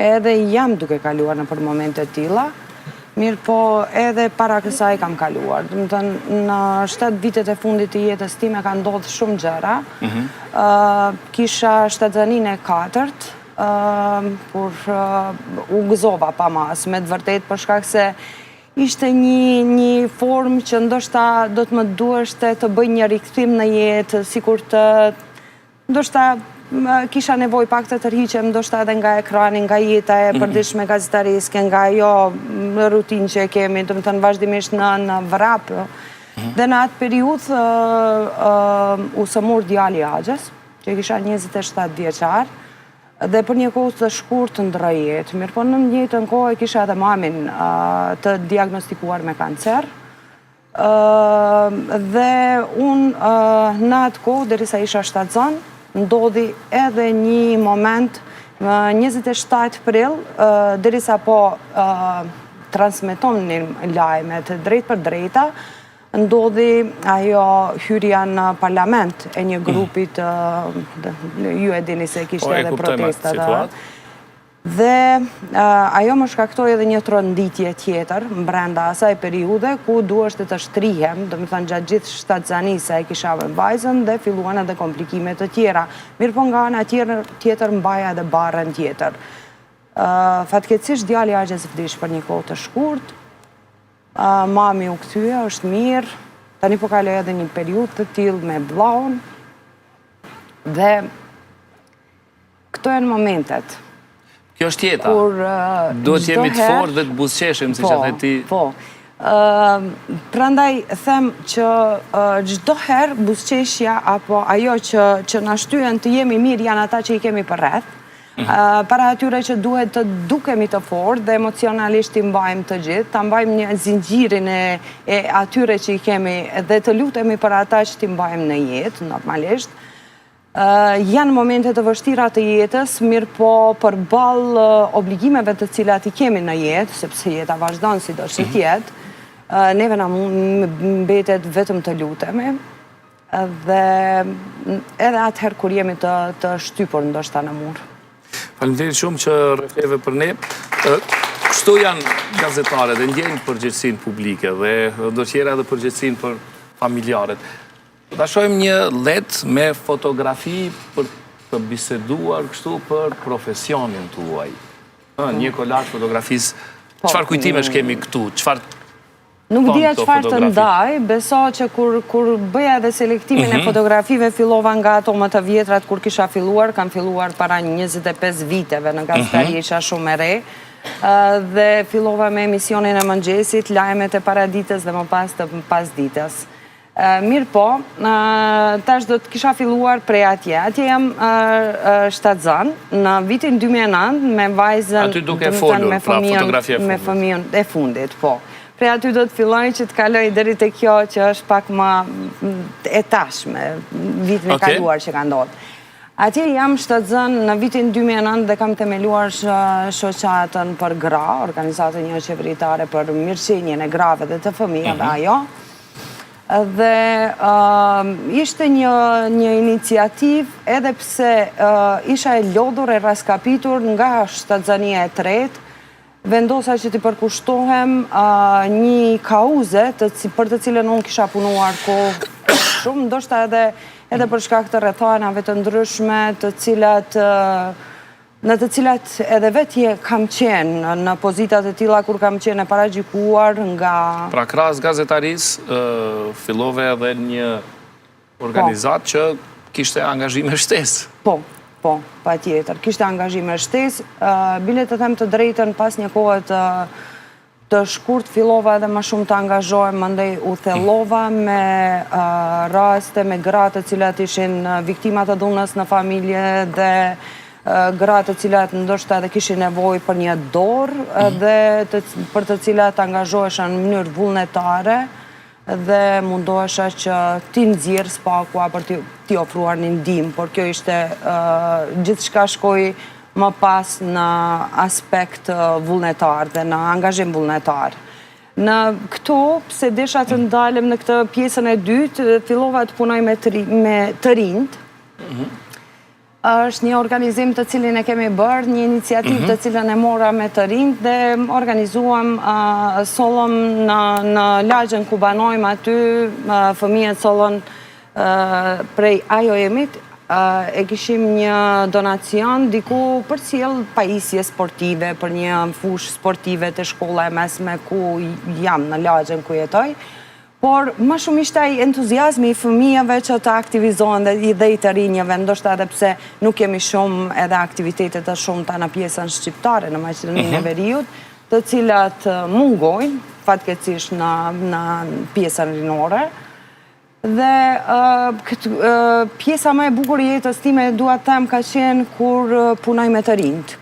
edhe jam duke kaluar në për momente tilla, mirë po edhe para kësaj kam kaluar. Dhe më thënë, në 7 vitet e fundit të jetës time ka ndodhë shumë gjëra. Kisha shtatzaninë e 4, kur u gëzova pa mas, me të vërtet, për shkak se ishte një formë që ndoshta do të më dueshte të bëj një rikthim në jetë, sikur të ndoshta kisha nevoj pak të tërhiqem ndoshta edhe nga ekrani, nga jeta e përditshme gazetariske, nga ajo rutinë që e kemi, do të thënë vazhdimisht në vrap. Dhe në atë periudhë u sëmur djali i Axhes, që kisha 27 vjeçar, dhe për një kohë të shkurtë të ndroi jetë. Mirë po në njëjtën kohë kisha edhe mamin të diagnostikuar me kancer. Dhe unë në atë kohë, derisa isha shtatzan, ndodhi edhe një moment 27 prill, derisa po transmeton një lajmet drejt për drejta, ndodhi ajo hyrja në parlament e një grupit, ju e dini se kishte edhe protestat. Dhe ajo më shkaktoi edhe një tronditje tjetër brenda asaj periudhe ku duheshte të shtrihem, do të thënë gjatë gjithë shtatzanisë e kisha me vajzën dhe filluan edhe komplikime të tjera. Mirë po nga ana tjetër mbaja edhe barrën tjetër. Fatkeqësisht djali i Axhes vdiq për një kohë të shkurtë. Mami u kthye, është mirë. Tani po kaloj edhe një periudhë të tillë me vllaun. Dhe këto janë momentet. Kjo është jeta. Duhet jemi të fortë dhe të buzëqeshim, si që the ti. Po. Prandaj them që çdo herë buzëqeshja apo ajo që na shtyen të jemi mirë janë ata që i kemi përreth. Para atyre që duhet të dukemi të fortë dhe emocionalisht i mbajmë të gjithë, ta mbajmë një zinxhirin e atyre që i kemi dhe të lutemi për ata që t'i mbajmë në jetë, normalisht. Janë momente të vështira të jetës, mirë po përballë obligimeve të cilat i kemi në jetë, sepse jeta vazhdon sido që tjetë, neve na mbetet vetëm të lutemi, dhe edhe atëherë kur jemi të shtypur ndoshta në mur. Faleminderit shumë që rrefleve për ne. Kështu janë gazetarët dhe ndjejnë përgjegjësinë publike dhe do tjera edhe përgjegjësinë për familjarët. Ta shohim një let me fotografi për të biseduar kështu për profesionin tuaj. Një kolazh fotografisë. Çfarë kujtimesh kemi këtu? Nuk dija çfarë të ndaj, beso që kur bëja edhe selektimin e fotografive, fillova nga ato më të vjetrat kur kisha filluar, kam filluar para 25 viteve në gazetari, isha shumë e re, dhe fillova me emisionin e mëngjesit, lajmet e paraditës dhe më pas të pasdites. Mirë po, tash do të kisha filluar prej atje. Atje jam shtatzan, në vitin 2009 me vajzën... Aty duke folur, pra fotografia e fundit. Me fëmijën e fundit, po. Prej aty do të filloj që të kaloj deri te kjo që është pak më e tashme, vitin e kaluar që ka ndodhur. Atje jam shtatzan në vitin 2009 dhe kam themeluar shoqatën për gra, organizatën një qeveritare për mirëqenien e grave dhe të fëmijëve ajo. Dhe ishte një iniciativë edhe pse isha e lodhur e raskapitur nga shtatzania e tretë, vendosa që t'i përkushtohem një kauze për të cilën unë kisha punuar kohë shumë, ndoshta edhe për shkak të rrethanave të ndryshme në të cilat edhe vetje kam qenë në pozitat e tilla kur kam qenë e paragjykuar nga... Pra krahas gazetarisë, fillove edhe një organizat që kishte angazhime shtesë. Po, pa tjetër. Kishte angazhime shtesë, bile të them të drejtën pas një kohë të shkurt, fillova edhe më shumë të angazhohem, mandej u thellova me raste, me gratë të cilat ishin viktimat të dhunës në familje dhe gratë të cilat ndoshta edhe kishin nevojë për një dorë dhe për të cilat angazhohesha në mënyrë vullnetare dhe mundohesha që ti nxjerr spakua për t'i ofruar një ndihmë, por kjo ishte gjithçka shkoi më pas në aspekt vullnetar dhe në angazhim vullnetar. Në këto, pse desha të ndalem në këtë pjesën e dytë, fillova të punoj me të rinjt. është një organizim të cilin e kemi bërë, një iniciativë të cilën e mora me të rinjt dhe organizuam sollëm në lagjen ku banojmë aty, fëmijët sollën prej IOM-it, e kishim një donacion diku për sjell pajisje sportive, për një fushë sportive të shkolla e mesme ku jam në lagjen ku jetoj. Por më shumë ishte ai entuziazmi i fëmijëve që të aktivizohen dhe i të rinjëve, ndoshta edhe pse nuk kemi shumë edhe aktivitetet të shumta në pjesën shqiptare në Maqedoninë e Veriut, të cilat mungojnë fatkeqësisht në pjesën rinore. Dhe pjesa më e bukur e jetës time dua të them ka qenë kur punoj me të rinjt,